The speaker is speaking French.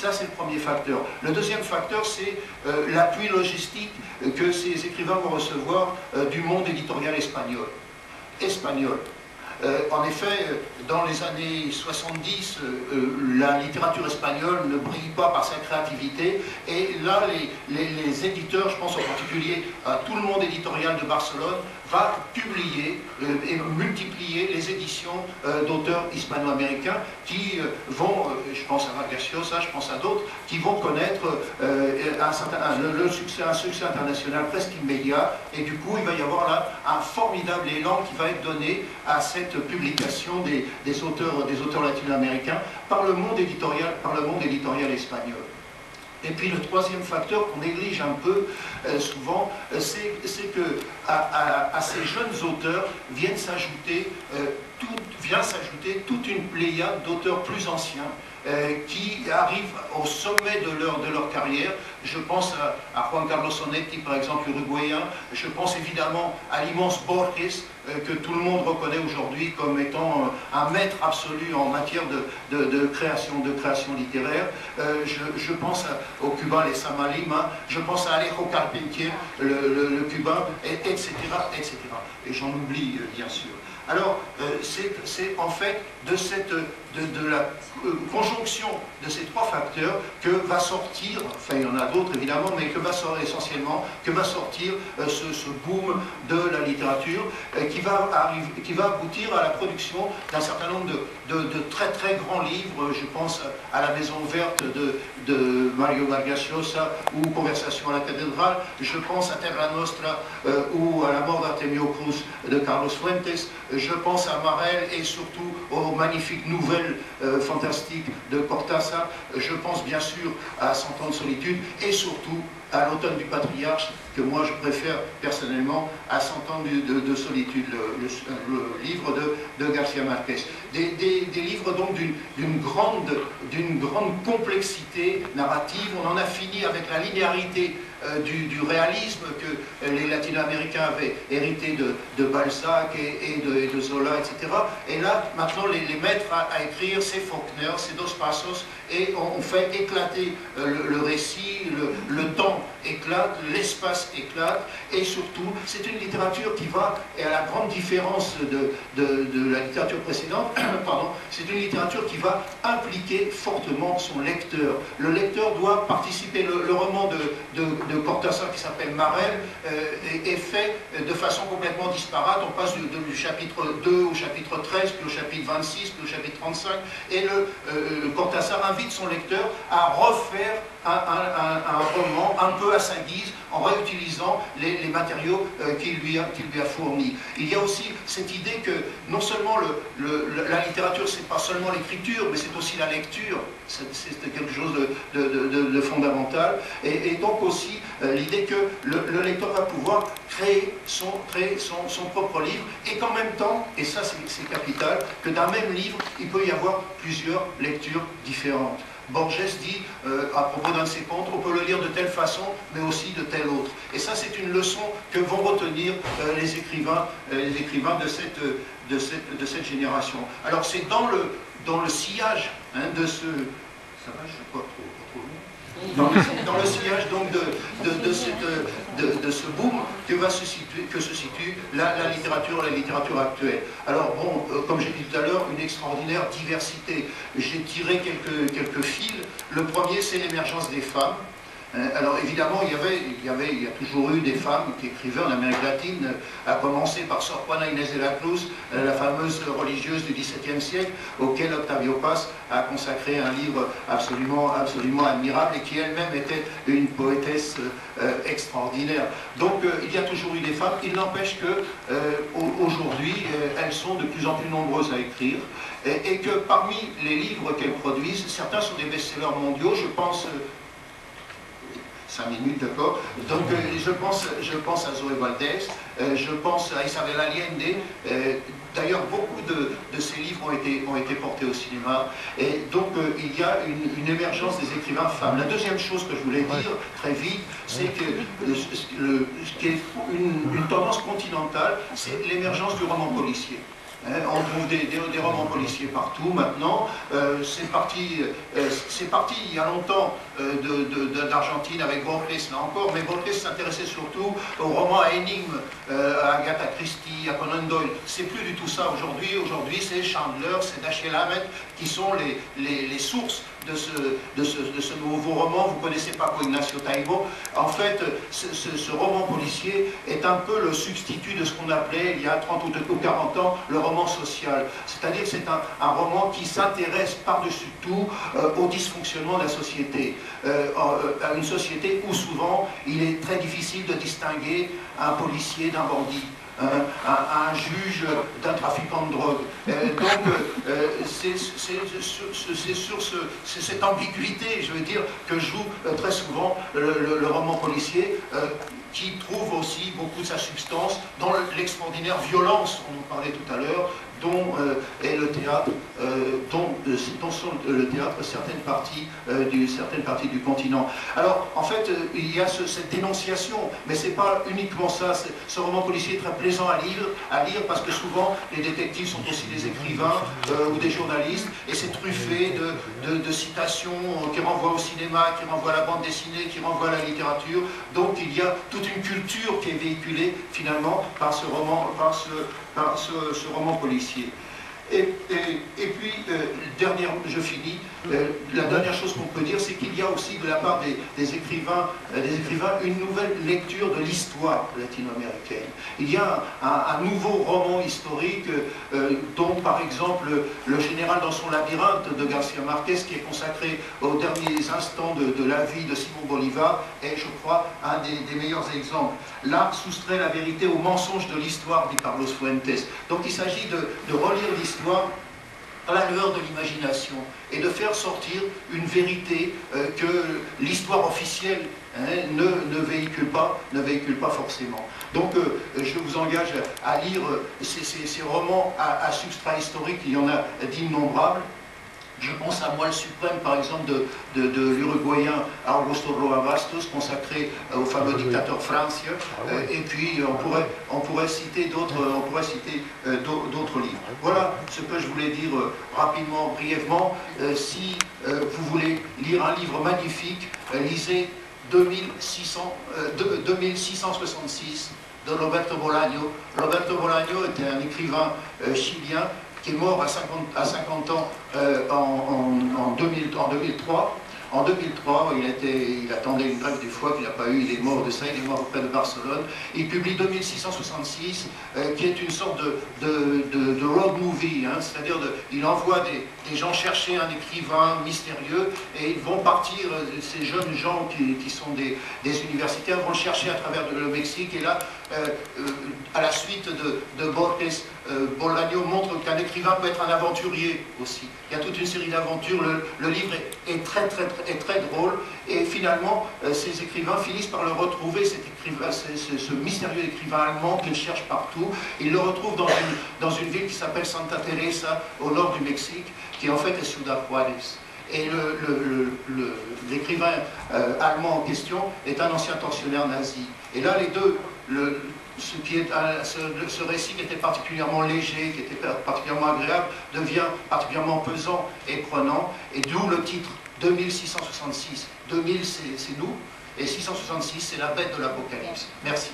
Ça, c'est le premier facteur. Le deuxième facteur, c'est l'appui logistique que ces écrivains vont recevoir du monde éditorial espagnol. En effet, dans les années 70, la littérature espagnole ne brille pas par sa créativité, et là, les éditeurs, je pense en particulier à tout le monde éditorial de Barcelone, va publier et multiplier les éditions d'auteurs hispano-américains qui vont, je pense à Vargas Llosa, je pense à d'autres, qui vont connaître un succès international presque immédiat, et du coup il va y avoir là un formidable élan qui va être donné à cette publication des auteurs latino-américains par le monde éditorial espagnol. Et puis le troisième facteur qu'on néglige un peu souvent, c'est que à ces jeunes auteurs vient s'ajouter toute une pléiade d'auteurs plus anciens qui arrivent au sommet de leur carrière. Je pense à Juan Carlos Onetti, par exemple, uruguayen. Je pense évidemment à l'immense Borges, que tout le monde reconnaît aujourd'hui comme étant un maître absolu en matière de création littéraire. Je pense au cubain Les Lima, je pense à Alejo Carpentier, le cubain, etc., etc. Et j'en oublie, bien sûr. Alors, c'est en fait de la conjonction de ces trois facteurs que va sortir, enfin il y en a d'autres évidemment, mais que va sortir ce boom de la littérature qui va aboutir à la production d'un certain nombre de très très grands livres. Je pense à La Maison Verte de Mario Vargas Llosa ou Conversation à la cathédrale, je pense à Terra Nostra ou à La mort d'Artemio Cruz de Carlos Fuentes, je pense à Marel et surtout aux magnifiques nouvelles fantastiques de Cortázar, je pense bien sûr à 100 ans de solitude et surtout à L'automne du patriarche, que moi je préfère personnellement à 100 ans de solitude, le livre de García Márquez. Des livres donc d'une grande complexité narrative. On en a fini avec la linéarité du réalisme que les latino-américains avaient hérité de Balzac et de Zola, etc. Et là, maintenant, les mettre à écrire, c'est Faulkner, c'est Dos Passos, et on fait éclater le récit, le temps éclate, l'espace éclate, et surtout, c'est une littérature qui va, et à la grande différence de la littérature précédente, pardon, c'est une littérature qui va impliquer fortement son lecteur. Le lecteur doit participer. Le roman de Cortázar qui s'appelle Marel est fait de façon complètement disparate. On passe du chapitre 2 au chapitre 13, puis au chapitre 26, puis au chapitre 35, et Cortázar invite son lecteur à refaire un roman un peu à sa guise, en réutilisant les matériaux qu'il lui a fournis. Il y a aussi cette idée que non seulement la littérature, c'est pas seulement l'écriture, mais c'est aussi la lecture. C'est quelque chose de fondamental. Et donc aussi l'idée que le lecteur va pouvoir créer son propre livre, et qu'en même temps, et ça c'est capital, que d'un même livre, il peut y avoir plusieurs lectures différentes. Borges dit, à propos d'un de ses contes, on peut le lire de telle façon, mais aussi de telle autre. Et ça, c'est une leçon que vont retenir les écrivains de cette génération. Alors, c'est dans le sillage de ce... Ça va, je ne suis pas trop long. Dans le sillage donc de ce boom que se situe la littérature actuelle. Alors bon, comme j'ai dit tout à l'heure, une extraordinaire diversité. J'ai tiré quelques fils. Le premier, c'est l'émergence des femmes. Alors évidemment, il y a toujours eu des femmes qui écrivaient en Amérique latine, à commencer par Sor Juana Inés de la Cruz, la fameuse religieuse du XVIIe siècle, auquel Octavio Paz a consacré un livre absolument admirable, et qui elle-même était une poétesse extraordinaire. Donc il y a toujours eu des femmes. Il n'empêche que aujourd'hui, elles sont de plus en plus nombreuses à écrire, et que parmi les livres qu'elles produisent, certains sont des best-sellers mondiaux. Je pense 5 minutes, d'accord. Donc je pense à Zoé Valdés, je pense à Isabel Allende. D'ailleurs, beaucoup de ces livres ont été portés au cinéma. Et donc il y a une émergence des écrivains femmes. La deuxième chose que je voulais dire très vite, c'est que ce qui est une tendance continentale, c'est l'émergence du roman policier. On trouve des romans policiers partout maintenant. C'est parti il y a longtemps d'Argentine avec Borges là encore, mais Borges s'intéressait surtout aux romans à énigmes, à Agatha Christie, à Conan Doyle. C'est plus du tout ça aujourd'hui. Aujourd'hui, c'est Chandler, c'est Dashiell Hammett qui sont les sources de ce nouveau roman. Vous ne connaissez pas Ignacio Taibo. En fait, ce roman policier est un peu le substitut de ce qu'on appelait, il y a 30 ou 40 ans, le roman social. C'est-à-dire que c'est un roman qui s'intéresse par-dessus tout au dysfonctionnement de la société. À une société où souvent, il est très difficile de distinguer un policier d'un bandit. Un juge d'un trafiquant de drogue. C'est sur cette ambiguïté, je veux dire, que joue très souvent le roman policier, qui trouve aussi beaucoup de sa substance dans l'extraordinaire violence, on en parlait tout à l'heure, dont est le théâtre, dont sont le théâtre certaines parties du continent. Alors, en fait, il y a cette dénonciation, mais c'est pas uniquement ça. Ce roman policier est très plaisant à lire parce que souvent, les détectives sont aussi des écrivains ou des journalistes, et c'est truffé de citations qui renvoient au cinéma, qui renvoient à la bande dessinée, qui renvoient à la littérature. Donc, il y a toute une culture qui est véhiculée, finalement, par ce roman policier. Et puis, je finis, la dernière chose qu'on peut dire, c'est qu'il y a aussi de la part des écrivains une nouvelle lecture de l'histoire latino-américaine. Il y a un nouveau roman historique dont, par exemple, Le général dans son labyrinthe de Garcia Marquez, qui est consacré aux derniers instants de la vie de Simon Bolivar, est, je crois, un des meilleurs exemples. L'art soustrait la vérité aux mensonges de l'histoire, dit Carlos Fuentes. Donc il s'agit de relire l'histoire à la lueur de l'imagination et de faire sortir une vérité que l'histoire officielle ne véhicule pas forcément. Donc je vous engage à lire ces romans à substrat historique. Il y en a d'innombrables. Je pense à Moelle suprême, par exemple, de l'Uruguayen Augusto Roa Bastos, consacré au fameux dictateur Francia. Et puis, on pourrait citer d'autres livres. Voilà ce que je voulais dire rapidement, brièvement. Si vous voulez lire un livre magnifique, lisez 2666 de Roberto Bolaño. Roberto Bolaño était un écrivain chilien qui est mort à 50 ans en 2003. En 2003, il attendait une greffe du foie qu'il n'a pas eu, il est mort de ça, il est mort près de Barcelone. Il publie 2666, qui est une sorte de road movie, hein, c'est-à-dire il envoie des gens chercher un écrivain mystérieux, et ils vont partir, ces jeunes gens qui sont des universitaires, vont le chercher à travers le Mexique, et là, à la suite de Borges, Bolaño montre qu'un écrivain peut être un aventurier aussi. Il y a toute une série d'aventures, le livre est très drôle, et finalement, ces écrivains finissent par le retrouver, ce mystérieux écrivain allemand qu'ils cherchent partout. Ils le retrouvent dans une ville qui s'appelle Santa Teresa, au nord du Mexique, qui en fait est Ciudad Juárez. Et l'écrivain allemand en question est un ancien tortionnaire nazi. Et là, les deux, ce récit qui était particulièrement léger, qui était particulièrement agréable, devient particulièrement pesant et prenant, et d'où le titre 2666. 2000, c'est nous, et 666, c'est la bête de l'Apocalypse. Merci.